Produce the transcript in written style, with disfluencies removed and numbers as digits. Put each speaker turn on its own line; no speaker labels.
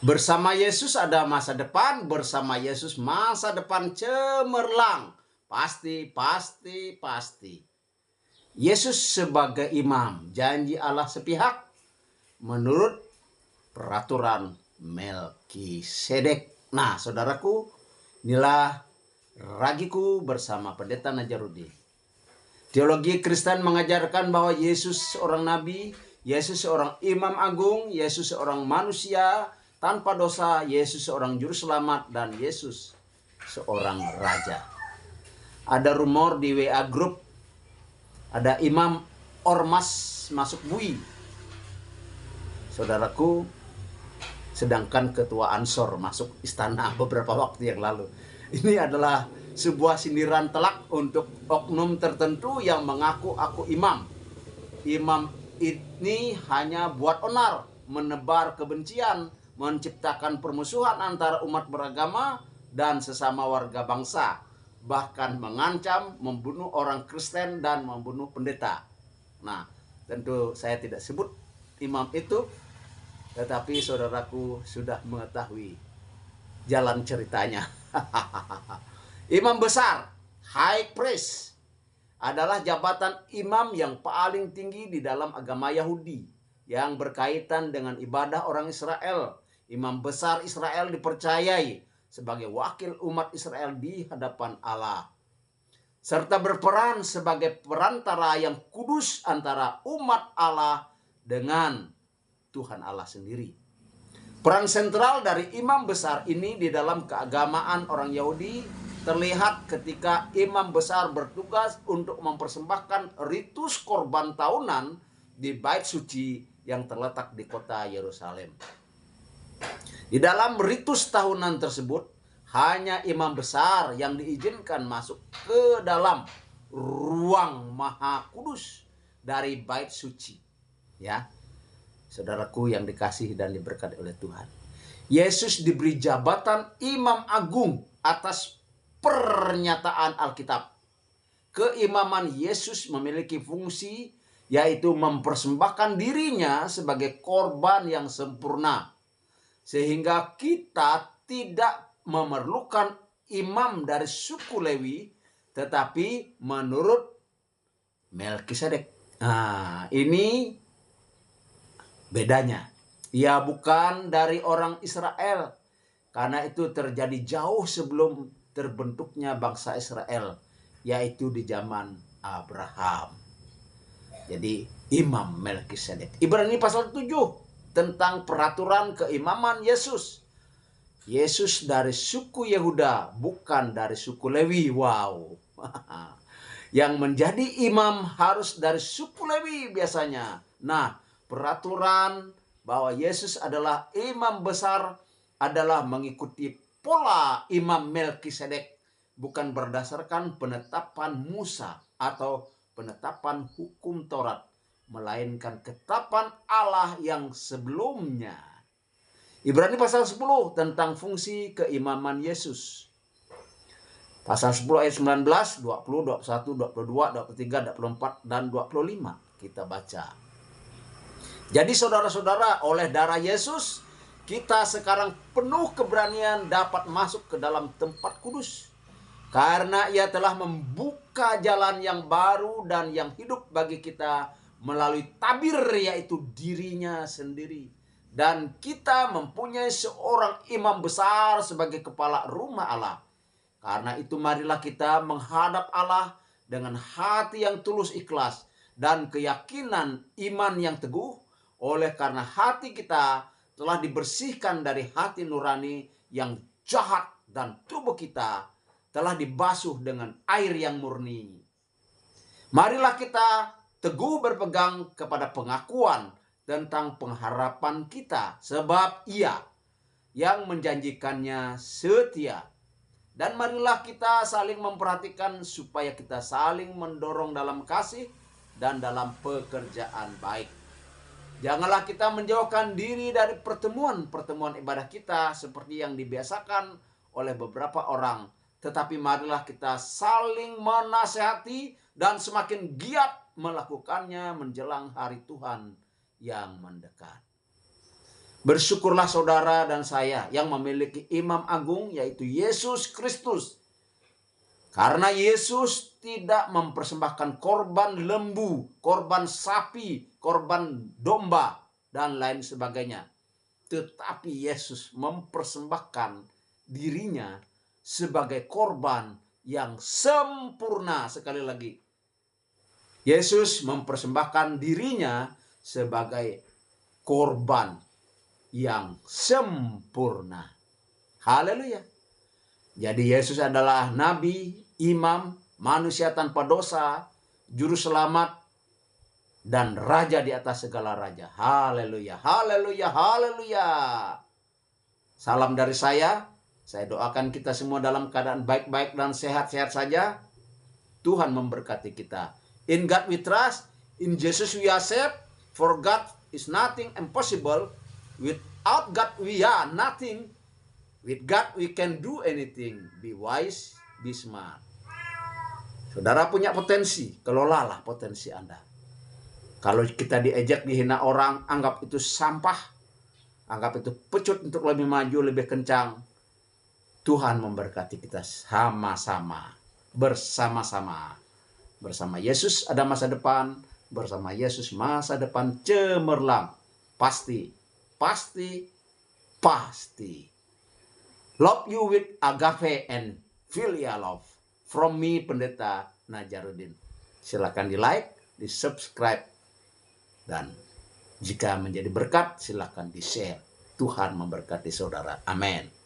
Bersama Yesus ada masa depan, bersama Yesus masa depan cemerlang. Pasti, pasti, pasti. Yesus sebagai imam, janji Allah sepihak menurut peraturan Melkisedek. Nah, saudaraku, inilah ragiku bersama Pendeta Najarudin. Teologi Kristen mengajarkan bahwa Yesus seorang nabi, Yesus seorang imam agung, Yesus seorang manusia tanpa dosa, Yesus seorang juru selamat, dan Yesus seorang raja. Ada rumor di WA Group, ada imam ormas masuk bui. Saudaraku, sedangkan ketua Ansor masuk istana beberapa waktu yang lalu. Ini adalah sebuah sindiran telak untuk oknum tertentu yang mengaku aku imam. Imam ini hanya buat onar, menebar kebencian, menciptakan permusuhan antara umat beragama dan sesama warga bangsa, bahkan mengancam membunuh orang Kristen dan membunuh pendeta. Nah, tentu saya tidak sebut imam itu, tetapi saudaraku sudah mengetahui jalan ceritanya. Imam besar, high priest, adalah jabatan imam yang paling tinggi di dalam agama Yahudi yang berkaitan dengan ibadah orang Israel. Imam besar Israel dipercayai sebagai wakil umat Israel di hadapan Allah, serta berperan sebagai perantara yang kudus antara umat Allah dengan Tuhan Allah sendiri. Peran sentral dari imam besar ini di dalam keagamaan orang Yahudi terlihat ketika imam besar bertugas untuk mempersembahkan ritus korban tahunan di bait suci yang terletak di kota Yerusalem. Di dalam ritus tahunan tersebut, hanya imam besar yang diizinkan masuk ke dalam ruang maha kudus dari bait suci. Ya, saudaraku yang dikasihi dan diberkati oleh Tuhan, Yesus diberi jabatan imam agung atas pernyataan Alkitab. Keimaman Yesus memiliki fungsi, yaitu mempersembahkan dirinya sebagai korban yang sempurna, sehingga kita tidak memerlukan imam dari suku Lewi, tetapi menurut Melkisedek. Nah, ini bedanya. Ia bukan dari orang Israel, karena itu terjadi jauh sebelum terbentuknya bangsa Israel, yaitu di zaman Abraham. Jadi Imam Melkisedek. Ibrani pasal 7 tentang peraturan keimaman Yesus. Yesus dari suku Yehuda, bukan dari suku Lewi. Wow. Yang menjadi imam harus dari suku Lewi biasanya. Nah, peraturan bahwa Yesus adalah imam besar adalah mengikuti pola imam Melkisedek, bukan berdasarkan penetapan Musa atau penetapan hukum Taurat, melainkan ketetapan Allah yang sebelumnya. Ibrani pasal 10 tentang fungsi keimaman Yesus. Pasal 10 ayat 19, 20, 21, 22, 23, 24, dan 25 kita baca. Jadi saudara-saudara, oleh darah Yesus, kita sekarang penuh keberanian dapat masuk ke dalam tempat kudus. Karena ia telah membuka jalan yang baru dan yang hidup bagi kita melalui tabir, yaitu dirinya sendiri. Dan kita mempunyai seorang imam besar sebagai kepala rumah Allah. Karena itu marilah kita menghadap Allah dengan hati yang tulus ikhlas dan keyakinan iman yang teguh, oleh karena hati kita telah dibersihkan dari hati nurani yang jahat dan tubuh kita telah dibasuh dengan air yang murni. Marilah kita teguh berpegang kepada pengakuan tentang pengharapan kita, sebab Ia yang menjanjikannya setia. Dan marilah kita saling memperhatikan supaya kita saling mendorong dalam kasih dan dalam pekerjaan baik. Janganlah kita menjauhkan diri dari pertemuan-pertemuan ibadah kita seperti yang dibiasakan oleh beberapa orang, tetapi marilah kita saling menasihati dan semakin giat melakukannya menjelang hari Tuhan yang mendekat. Bersyukurlah saudara dan saya yang memiliki imam agung, yaitu Yesus Kristus. Karena Yesus tidak mempersembahkan korban lembu, korban sapi, korban domba, dan lain sebagainya. Tetapi Yesus mempersembahkan dirinya sebagai korban yang sempurna. Sekali lagi, Yesus mempersembahkan dirinya sebagai korban yang sempurna. Haleluya. Jadi Yesus adalah nabi, imam, manusia tanpa dosa, juru selamat, dan raja di atas segala raja. Haleluya, haleluya, haleluya. Salam dari saya doakan kita semua dalam keadaan baik-baik dan sehat-sehat saja. Tuhan memberkati kita. In God we trust, in Jesus we are saved, for God is nothing impossible. Without God we are nothing. With God we can do anything. Be wise, be smart. Saudara punya potensi, kelolalah potensi Anda. Kalau kita diejek, dihina orang, anggap itu sampah, anggap itu pecut untuk lebih maju, lebih kencang. Tuhan memberkati kita sama-sama, bersama-sama. Bersama Yesus ada masa depan, bersama Yesus masa depan cemerlang. Pasti, pasti, pasti. Love you with agape and filial love. From me, Pendeta Najarudin. Silakan di like, di subscribe. Dan jika menjadi berkat, silakan di share. Tuhan memberkati saudara. Amin.